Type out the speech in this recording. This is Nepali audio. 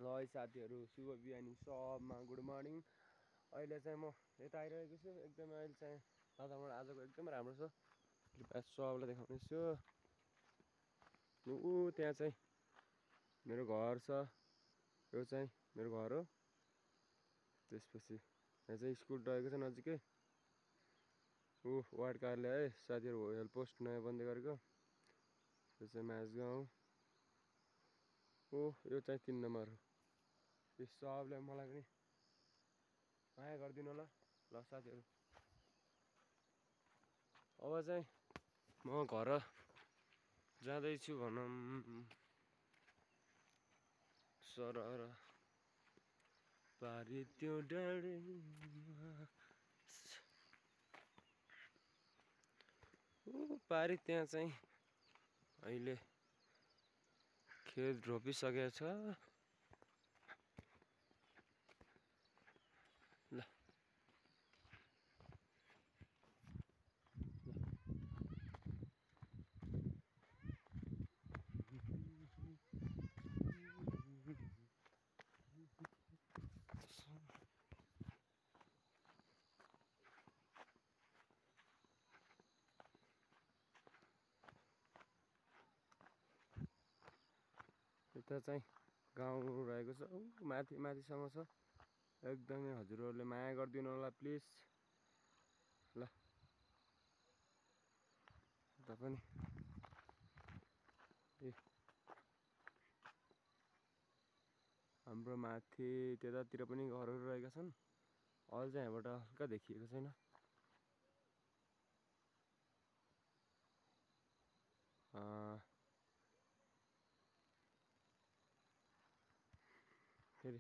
ल है साथीहरू, शुभ बिहानी सबमा गुड मर्निङ। अहिले चाहिँ म यता आइरहेको छु। एकदमै अहिले चाहिँ वातावरण आजको एकदमै राम्रो छ। कृपया सबलाई देखाउनेछु। त्यहाँ चाहिँ मेरो घर छ। यो चाहिँ मेरो घर हो। त्यसपछि यहाँ चाहिँ स्कुल रहेको छ नजिकै। वार्ड कार्यालय है साथीहरू, हेल्प पोस्ट नयाँ बन्दै गरेको। यो चाहिँ माझगाउँ। यो चाहिँ 3 नम्बर हो। यो सबले मलाई पनि माया गरिदिनु होला। ल साथीहरू, अब चाहिँ म घर जाँदैछु भनौँ। सरर पारी त्यो डाँडीमा पारी त्यहाँ चाहिँ अहिले खेत रोपिसकेको छ। ल यता चाहिँ गाउँ रहेको छ। माथि माथिसम्म छ। एकदमै हजुरहरूले माया गरिदिनु होला प्लिज। ल यता पनि हाम्रो माथि त्यतातिर पनि घरहरू रहेका छन्। अहिले चाहिँ यहाँबाट हल्का देखिएको छैन। फेरि